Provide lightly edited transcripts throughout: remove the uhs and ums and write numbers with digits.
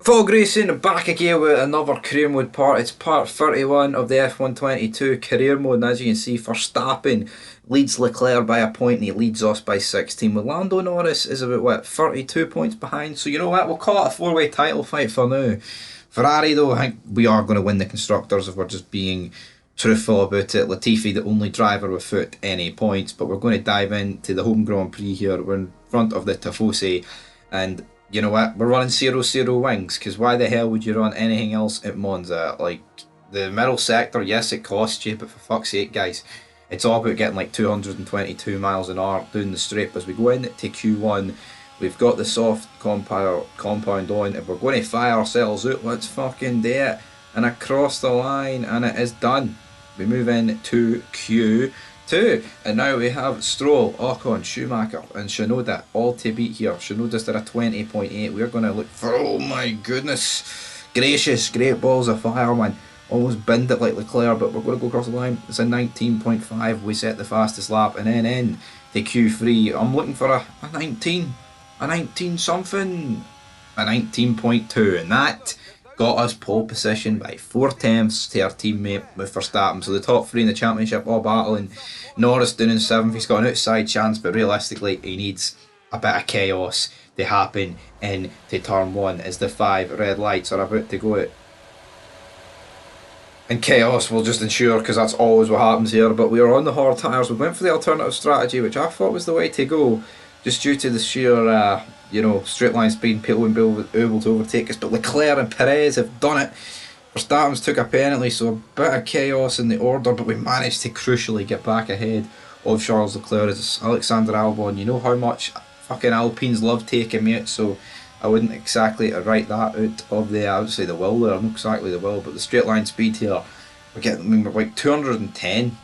Full Grayson back again with another career mode part. It's part 31 of the F122 career mode, and as you can see, Verstappen leads Leclerc by a point and he leads us by 16. With Lando Norris is about 32 points behind. So you know what, we'll call it a four-way title fight for now. Ferrari though, I think we are going to win the constructors if we're just being truthful about it. Latifi the only driver without any points, but we're going to dive into the home Grand Prix here. We're in front of the Tifosi, and you know what? We're running 0-0 wings, because why the hell would you run anything else at Monza? Like, the middle sector, yes, it costs you, but for fuck's sake, guys, it's all about getting like 222 miles an hour down the straight. As we go into Q1, we've got the soft compound on. If we're going to fire ourselves out, let's fucking do it. And across the line, and it is done. We move in to Q2, and now we have Stroll, Ocon, Schumacher and Shinoda all to beat here. Shinoda's at a 20.8. We're going to look for, oh my goodness gracious, great balls of fire, man. Almost binned it like Leclerc, but we're going to go across the line. It's a 19.5. We set the fastest lap, and then in to Q3. I'm looking for a 19 something, a 19.2, and that got us pole position by 4 tenths to our teammate with Verstappen. So the top three in the championship all battling. Norris down in 7th, he's got an outside chance, but realistically he needs a bit of chaos to happen into turn 1 as the 5 red lights are about to go out. And chaos will just ensure, because that's always what happens here. But we are on the hard tyres. We went for the alternative strategy, which I thought was the way to go, just due to the sheer straight line speed. People wouldn't be able to overtake us, but Leclerc and Perez have done it. Verstappen's took a penalty, so a bit of chaos in the order, but we managed to crucially get back ahead of Charles Leclerc. It's Alexander Albon. You know how much fucking Alpines love taking me out, so I wouldn't exactly write that out of the, I would say the will there, not exactly the will, but the straight line speed here, we're like 210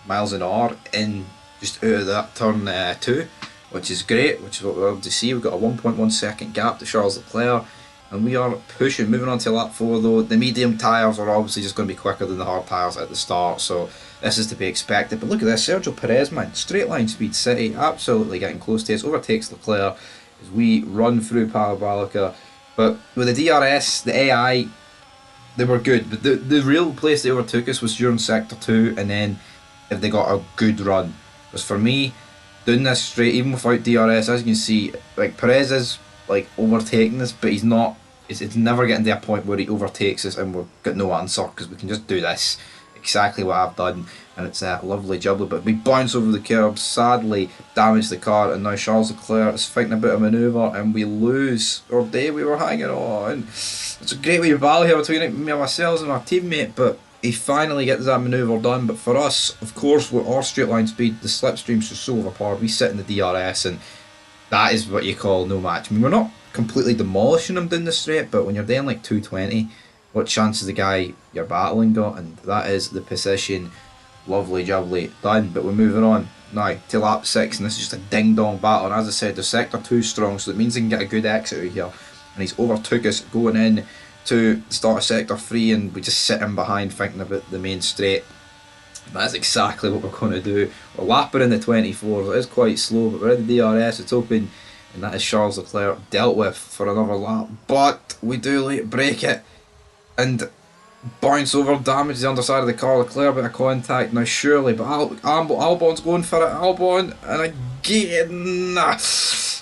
miles an hour in just out of that turn 2, which is great, which is what we love to see. We've got a 1.1 second gap to Charles Leclerc, and we are pushing. Moving on to lap 4 though, the medium tyres are obviously just going to be quicker than the hard tyres at the start, so this is to be expected. But look at this, Sergio Perez, man, straight line speed city, absolutely getting close to us, overtakes Leclerc as we run through Parabolica. But with the DRS, the AI, they were good, but the real place they overtook us was during sector 2, and then if they got a good run. Because for me, doing this straight, even without DRS, as you can see, like Perez is like overtaking us, but he's not. It's never getting to a point where he overtakes us and we've got no answer, because we can just do this, exactly what I've done, and it's a lovely jubbly. But we bounce over the curb, sadly damage the car, and now Charles Leclerc is fighting a bit of manoeuvre and we lose our day. We were hanging on. It's a great wee battle here between me and myself and my teammate, but he finally gets that manoeuvre done. But for us, of course, with our straight line speed, the slipstream's just so overpowered. We sit in the DRS, and that is what you call no match. I mean, we're not completely demolishing him down the straight, but when you're doing like 220, what chance has the guy you're battling got? And that is the position. Lovely jubbly done. But we're moving on now to lap 6, and this is just a ding dong battle. And as I said, the sector 2 strong, so it means they can get a good exit out here. And he's overtook us going in to the start of sector 3, and we just sit in behind thinking about the main straight. That's exactly what we're going to do. We're lapping in the 24s. It is quite slow, but we're in the DRS. It's open, and that is Charles Leclerc dealt with for another lap. But we do late break it and bounce over, damage the underside of the car. Leclerc, bit of contact now, surely, but Albon's going for it. Albon, and again,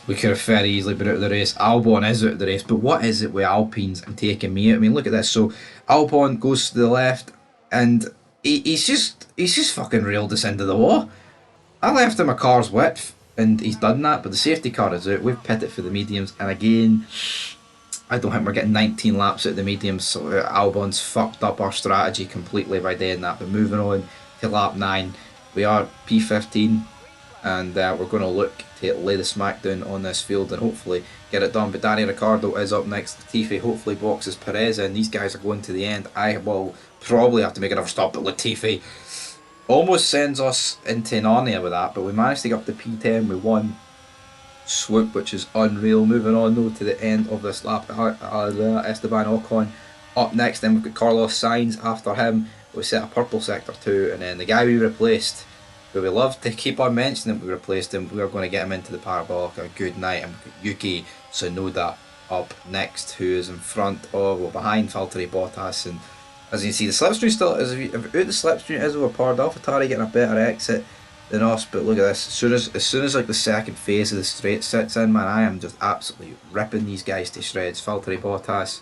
we could have very easily been out of the race. Albon is out of the race, but what is it with Alpines and taking me out? I mean, look at this. So Albon goes to the left, and he's just fucking railed us into the wall. I left him a car's width, and he's done that, but the safety car is out. We've pitted for the mediums, and again, I don't think we're getting 19 laps at the mediums, so Albon's fucked up our strategy completely by doing that. But moving on to lap 9, we are P15, and we're going to look to lay the smackdown on this field and hopefully get it done. But Danny Ricciardo is up next. Latifi hopefully boxes Perez in. These guys are going to the end. I will probably have to make another stop, but Latifi almost sends us into Narnia with that, but we managed to get up to P10 with one swoop, which is unreal. Moving on though to the end of this lap, Esteban Ocon up next. Then we've got Carlos Sainz after him. We set a purple sector 2, and then the guy we replaced, who we love to keep on mentioning, we replaced him. We are going to get him into the Parabolica. Good night. And we've got Yuki Tsunoda up next, who is in front of, well, behind Valtteri Bottas. And as you can see, the slipstream still is, out the slipstream is overpowered. AlphaTauri getting a better exit than us, but look at this. As soon as like the second phase of the straight sits in, man, I am just absolutely ripping these guys to shreds. Valtteri Bottas,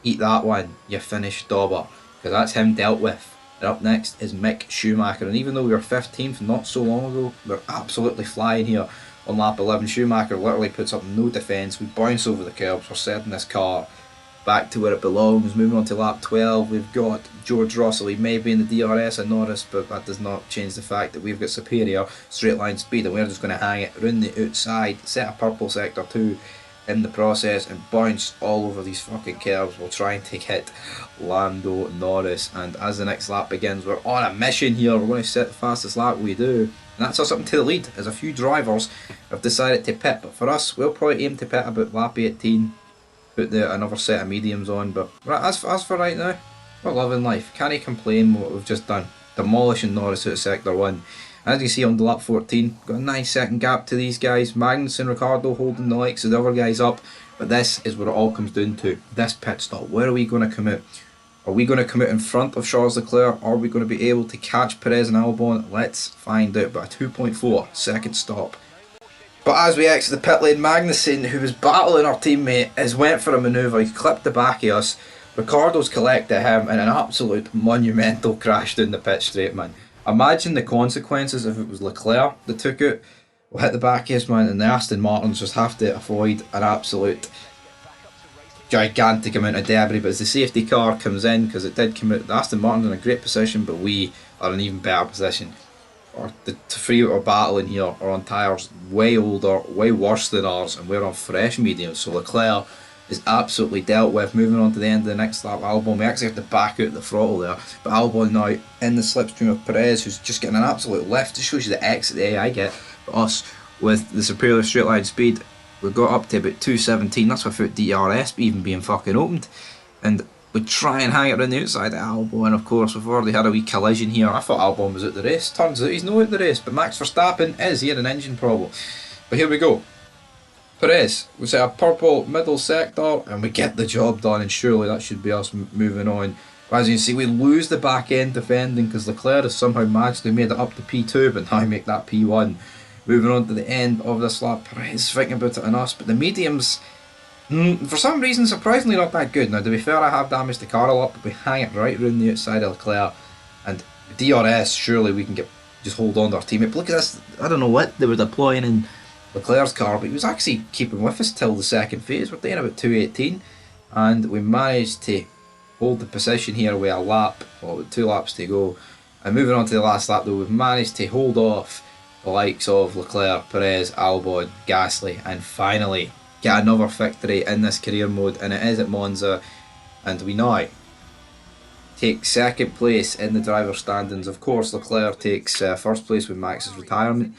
eat that one, you finished dauber, because that's him dealt with. And up next is Mick Schumacher, and even though we were 15th not so long ago, we're absolutely flying here on lap 11. Schumacher literally puts up no defence. We bounce over the curbs, we're setting this car back to where it belongs. Moving on to lap 12, we've got George Russell. He may be in the DRS and Norris, but that does not change the fact that we've got superior straight line speed, and we're just going to hang it around the outside, set a purple sector 2 in the process, and bounce all over these fucking curves while trying to hit Lando Norris. And as the next lap begins, we're on a mission here. We're going to set the fastest lap we do, and that's us up to the lead, as a few drivers have decided to pit. But for us, we'll probably aim to pit about lap 18, put another set of mediums on. But right, as for right now, we're loving life. Can't complain what we've just done, demolishing Norris out of sector 1. As you see on the lap 14, got a 9-second gap to these guys. Magnussen, Ricciardo holding the likes of the other guys up. But this is what it all comes down to. This pit stop. Where are we going to come out? Are we going to come out in front of Charles Leclerc? Or are we going to be able to catch Perez and Albon? Let's find out. But a 2.4 second stop. But as we exit the pit lane, Magnussen, who was battling our teammate, has went for a manoeuvre. He clipped the back of us. Ricciardo's collected him in an absolute monumental crash down the pit straight, man. Imagine the consequences if it was Leclerc that took it. We'll hit the back of us, man, and the Aston Martins just have to avoid an absolute gigantic amount of debris. But as the safety car comes in, because it did come out, the Aston Martin's in a great position, but we are in an even better position. The three that are battling here are on tyres way older, way worse than ours, and we're on fresh mediums. So Leclerc is absolutely dealt with. Moving on to the end of the next lap, Albon, we actually have to back out the throttle there, but Albon now in the slipstream of Perez, who's just getting an absolute lift. It shows you the exit the AI get. But us, with the superior straight line speed, we got up to about 217, that's without DRS even being fucking opened, and we try and hang it around the outside of Albon. Of course, we've already had a wee collision here. I thought Albon was out the race, turns out he's not out the race, but Max Verstappen is. He had an engine problem. But here we go. Perez, we set a purple middle sector and we get the job done, and surely that should be us moving on. But as you can see, we lose the back end defending because Leclerc has somehow magically made it up to P2, but now make that P1. Moving on to the end of this lap, Perez thinking about it on us, but the mediums, for some reason, surprisingly not that good. Now, to be fair, I have damaged the car a lot, but we hang it right around the outside of Leclerc, and DRS, surely we can just hold on to our teammate. But look at this, I don't know what they were deploying in Leclerc's car, but he was actually keeping with us till the second phase. We're doing about 218, and we managed to hold the position here with a lap, well, with 2 laps to go. And moving on to the last lap though, we've managed to hold off the likes of Leclerc, Perez, Albon, Gasly, and finally get another victory in this career mode, and it is at Monza. And we now take second place in the driver standings. Of course, Leclerc takes first place with Max's retirement.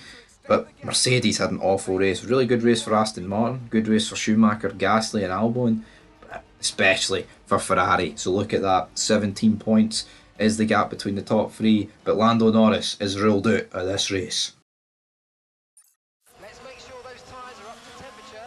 But Mercedes had an awful race. Really good race for Aston Martin, good race for Schumacher, Gasly and Albon, but especially for Ferrari. So look at that, 17 points is the gap between the top 3, but Lando Norris is ruled out of this race.